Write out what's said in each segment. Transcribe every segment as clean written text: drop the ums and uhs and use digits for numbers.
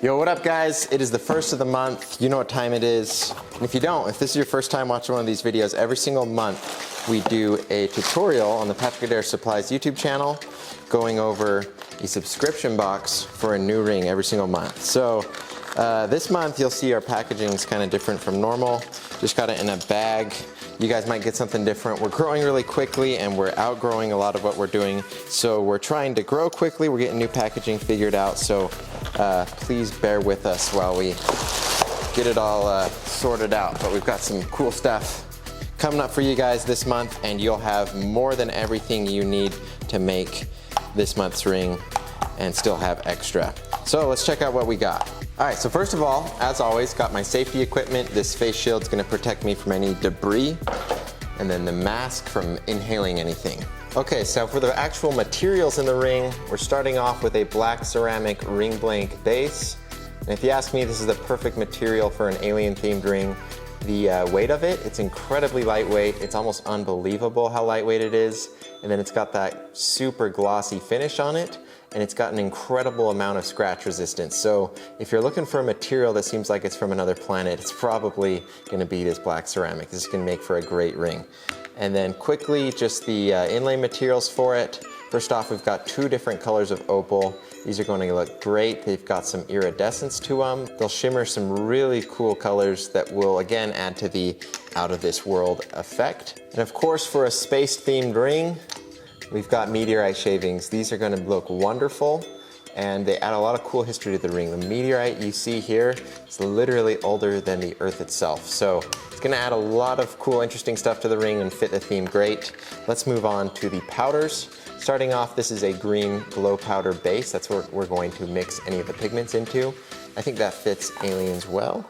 Yo, what up guys? It is the first of the month. You know what time it is. And if you don't, if this is your first time watching one of these videos, every single month we do a tutorial on the Patrick Adair Supplies YouTube channel going over a subscription box for a new ring every single month. So this month you'll see our packaging is kind of different from normal. Just got it in a bag. You guys might get something different. We're growing really quickly and we're outgrowing a lot of what we're doing. So we're trying to grow quickly. We're getting new packaging figured out. So please bear with us while we get it all sorted out. But we've got some cool stuff coming up for you guys this month, and you'll have more than everything you need to make this month's ring and still have extra. So let's check out what we got. All right, so first of all, as always, got my safety equipment. This face shield is gonna protect me from any debris, and then the mask from inhaling anything. Okay, so for the actual materials in the ring, we're starting off with a black ceramic ring blank base. And if you ask me, this is the perfect material for an alien themed ring. The weight of it, it's incredibly lightweight. It's almost unbelievable how lightweight it is. And then it's got that super glossy finish on it, and it's got an incredible amount of scratch resistance. So if you're looking for a material that seems like it's from another planet, it's probably gonna be this black ceramic. This is gonna make for a great ring. And then quickly, just the inlay materials for it. First off, we've got two different colors of opal. These are going to look great. They've got some iridescence to them. They'll shimmer some really cool colors that will again add to the out of this world effect. And of course, for a space themed ring, we've got meteorite shavings. These are going to look wonderful, and they add a lot of cool history to the ring. The meteorite you see here is literally older than the Earth itself. So it's gonna add a lot of cool, interesting stuff to the ring and fit the theme great. Let's move on to the powders. Starting off, this is a green glow powder base. That's what we're going to mix any of the pigments into. I think that fits aliens well.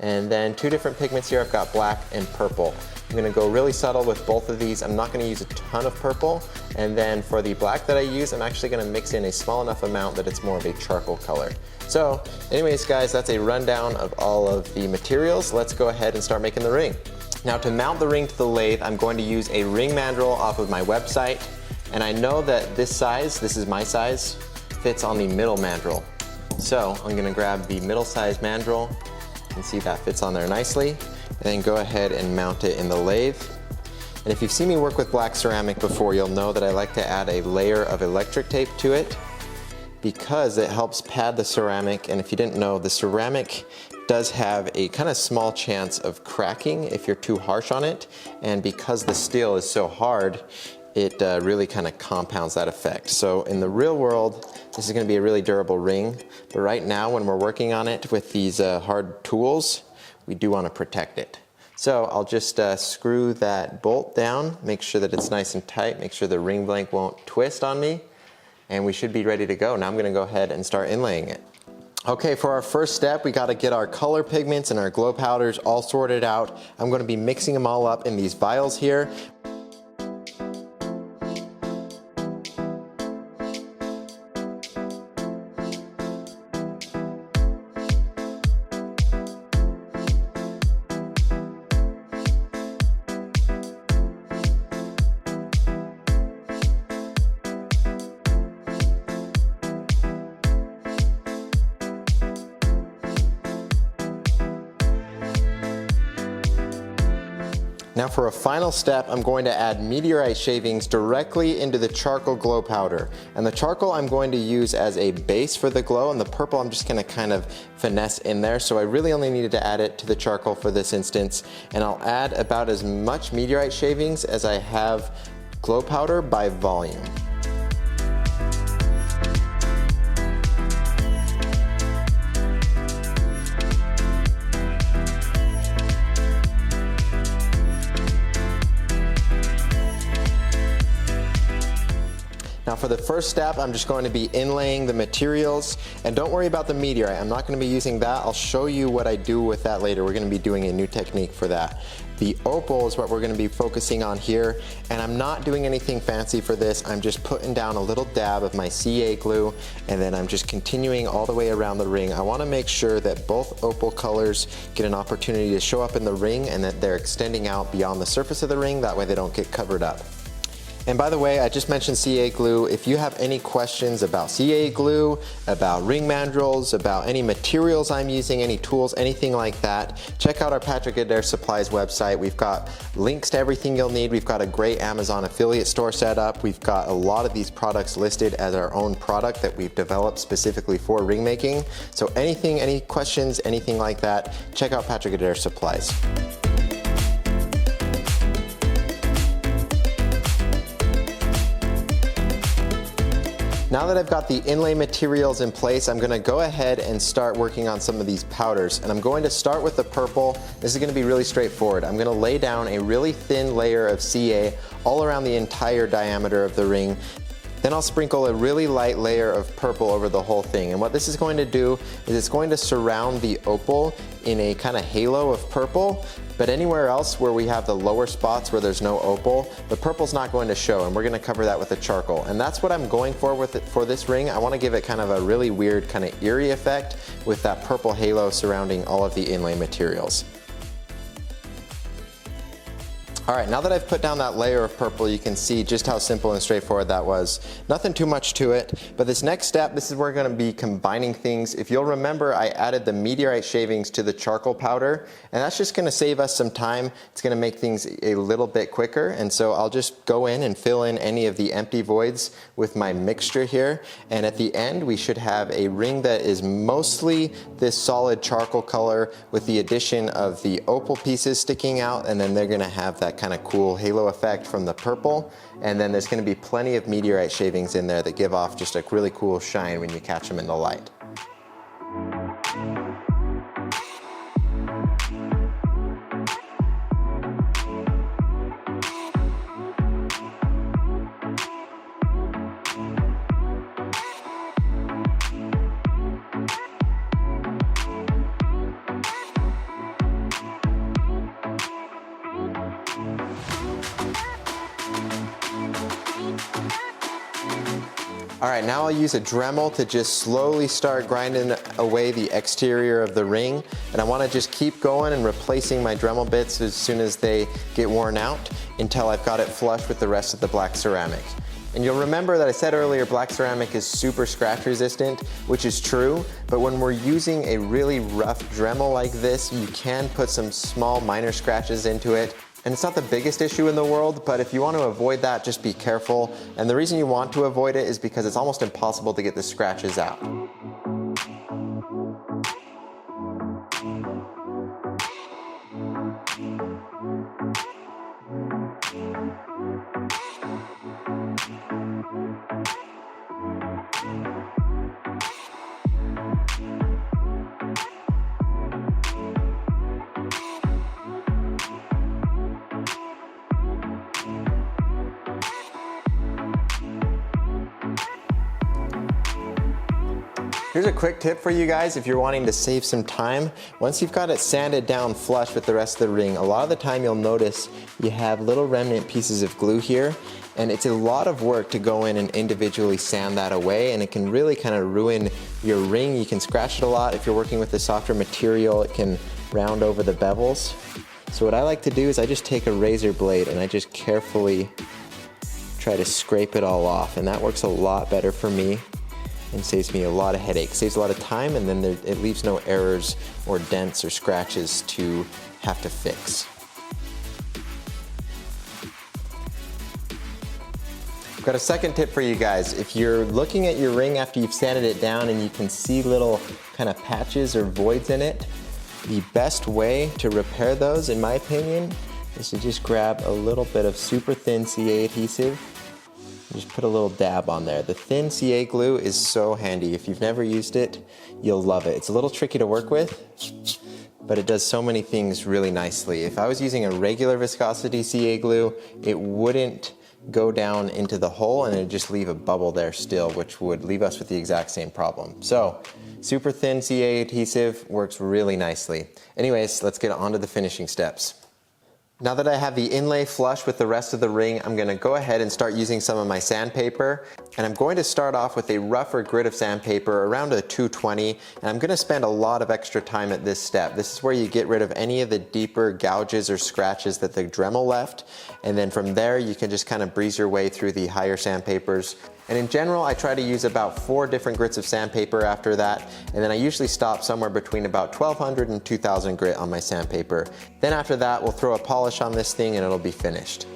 And then two different pigments here. I've got black and purple. I'm gonna go really subtle with both of these. I'm not gonna use a ton of purple. And then for the black that I use, I'm actually gonna mix in a small enough amount that it's more of a charcoal color. So anyways, guys, that's a rundown of all of the materials. Let's go ahead and start making the ring. Now to mount the ring to the lathe, I'm going to use a ring mandrel off of my website. And I know that this size, this is my size, fits on the middle mandrel. So I'm gonna grab the middle size mandrel and see that fits on there nicely. And then go ahead and mount it in the lathe. And if you've seen me work with black ceramic before, you'll know that I like to add a layer of electric tape to it because it helps pad the ceramic. And if you didn't know, the ceramic does have a kind of small chance of cracking if you're too harsh on it. And because the steel is so hard, it really kind of compounds that effect. So in the real world, this is gonna be a really durable ring. But right now, when we're working on it with these hard tools, we do wanna protect it. So I'll just screw that bolt down, make sure that it's nice and tight, make sure the ring blank won't twist on me, and we should be ready to go. Now I'm gonna go ahead and start inlaying it. Okay, for our first step, we gotta get our color pigments and our glow powders all sorted out. I'm gonna be mixing them all up in these vials here. Now for a final step, I'm going to add meteorite shavings directly into the charcoal glow powder. And the charcoal I'm going to use as a base for the glow, and the purple I'm just gonna kind of finesse in there. So I really only needed to add it to the charcoal for this instance. And I'll add about as much meteorite shavings as I have glow powder by volume. Now for the first step, I'm just going to be inlaying the materials, and don't worry about the meteorite. I'm not going to be using that. I'll show you what I do with that later. We're going to be doing a new technique for that. The opal is what we're going to be focusing on here, and I'm not doing anything fancy for this. I'm just putting down a little dab of my CA glue, and then I'm just continuing all the way around the ring. I want to make sure that both opal colors get an opportunity to show up in the ring and that they're extending out beyond the surface of the ring. That way they don't get covered up. And by the way, I just mentioned CA glue. If you have any questions about CA glue, about ring mandrels, about any materials I'm using, any tools, anything like that, check out our Patrick Adair Supplies website. We've got links to everything you'll need. We've got a great Amazon affiliate store set up. We've got a lot of these products listed as our own product that we've developed specifically for ring making. So anything, any questions, anything like that, check out Patrick Adair Supplies. Now that I've got the inlay materials in place, I'm gonna go ahead and start working on some of these powders. And I'm going to start with the purple. This is gonna be really straightforward. I'm gonna lay down a really thin layer of CA all around the entire diameter of the ring. Then I'll sprinkle a really light layer of purple over the whole thing. And what this is going to do is it's going to surround the opal in a kind of halo of purple, but anywhere else where we have the lower spots where there's no opal, the purple's not going to show, and we're gonna cover that with a charcoal. And that's what I'm going for with it for this ring. I wanna give it kind of a really weird, kind of eerie effect with that purple halo surrounding all of the inlay materials. All right, now that I've put down that layer of purple, you can see just how simple and straightforward that was. Nothing too much to it, but this next step, this is where we're gonna be combining things. If you'll remember, I added the meteorite shavings to the charcoal powder, and that's just gonna save us some time. It's gonna make things a little bit quicker, and so I'll just go in and fill in any of the empty voids with my mixture here, and at the end, we should have a ring that is mostly this solid charcoal color with the addition of the opal pieces sticking out, and then they're gonna have that kind of cool halo effect from the purple, and then there's going to be plenty of meteorite shavings in there that give off just a really cool shine when you catch them in the light. All right, now I'll use a Dremel to just slowly start grinding away the exterior of the ring. And I wanna just keep going and replacing my Dremel bits as soon as they get worn out until I've got it flush with the rest of the black ceramic. And you'll remember that I said earlier black ceramic is super scratch resistant, which is true, but when we're using a really rough Dremel like this, you can put some small minor scratches into it. And it's not the biggest issue in the world, but if you want to avoid that, just be careful. And the reason you want to avoid it is because it's almost impossible to get the scratches out. Here's a quick tip for you guys if you're wanting to save some time. Once you've got it sanded down flush with the rest of the ring, a lot of the time you'll notice you have little remnant pieces of glue here, and it's a lot of work to go in and individually sand that away, and it can really kind of ruin your ring. You can scratch it a lot. If you're working with a softer material, it can round over the bevels. So what I like to do is I just take a razor blade and I just carefully try to scrape it all off, and that works a lot better for me and saves me a lot of headaches, saves a lot of time, and then it leaves no errors or dents or scratches to have to fix. I've got a second tip for you guys. If you're looking at your ring after you've sanded it down and you can see little kind of patches or voids in it, the best way to repair those, in my opinion, is to just grab a little bit of super thin CA adhesive. Just put a little dab on there. The thin CA glue is so handy. If you've never used it, you'll love it. It's a little tricky to work with, but it does so many things really nicely. If I was using a regular viscosity CA glue, it wouldn't go down into the hole and it'd just leave a bubble there still, which would leave us with the exact same problem. So, super thin CA adhesive works really nicely. Anyways, let's get on to the finishing steps. Now that I have the inlay flush with the rest of the ring, I'm gonna go ahead and start using some of my sandpaper. And I'm going to start off with a rougher grit of sandpaper around a 220, and I'm gonna spend a lot of extra time at this step. This is where you get rid of any of the deeper gouges or scratches that the Dremel left. And then from there, you can just kind of breeze your way through the higher sandpapers. And in general, I try to use about 4 different grits of sandpaper after that, and then I usually stop somewhere between about 1200 and 2000 grit on my sandpaper. Then after that, we'll throw a polish on this thing and it'll be finished.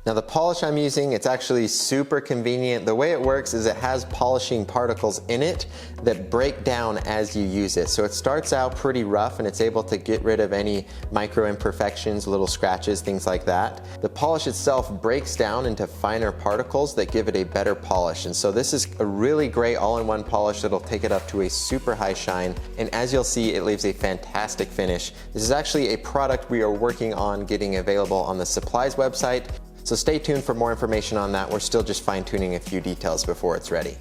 Now the polish I'm using, it's actually super convenient. The way it works is it has polishing particles in it that break down as you use it. So it starts out pretty rough and it's able to get rid of any micro imperfections, little scratches, things like that. The polish itself breaks down into finer particles that give it a better polish. And so this is a really great all-in-one polish that'll take it up to a super high shine. And as you'll see, it leaves a fantastic finish. This is actually a product we are working on getting available on the supplies website. So stay tuned for more information on that. We're still just fine-tuning a few details before it's ready.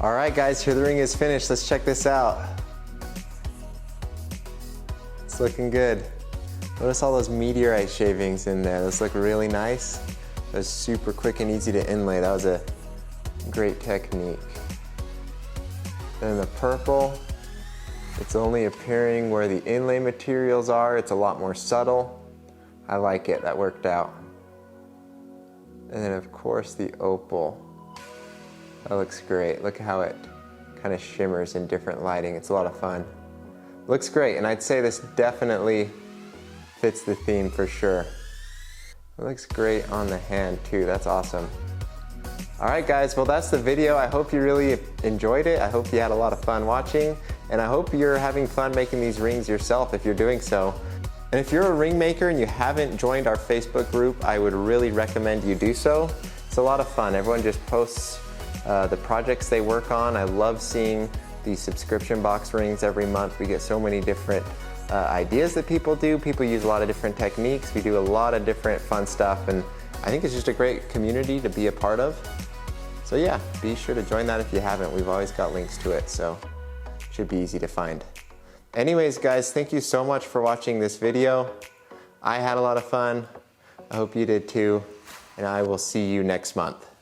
All right, guys, here the ring is finished. Let's check this out. It's looking good. Notice all those meteorite shavings in there. Those look really nice. That was super quick and easy to inlay. That was a great technique. And the purple, it's only appearing where the inlay materials are. It's a lot more subtle. I like it, that worked out. And then of course the opal. That looks great. Look how it kind of shimmers in different lighting. It's a lot of fun. Looks great, and I'd say this definitely fits the theme for sure. It looks great on the hand too, that's awesome. All right guys, well that's the video. I hope you really enjoyed it. I hope you had a lot of fun watching, and I hope you're having fun making these rings yourself if you're doing so. And if you're a ring maker and you haven't joined our Facebook group, I would really recommend you do so. It's a lot of fun. Everyone just posts the projects they work on. I love seeing these subscription box rings every month. We get so many different ideas that people do. People use a lot of different techniques. We do a lot of different fun stuff, and I think it's just a great community to be a part of. So yeah, be sure to join that if you haven't. We've always got links to it, so it should be easy to find. Anyways guys, thank you so much for watching this video. I had a lot of fun. I hope you did too, and I will see you next month.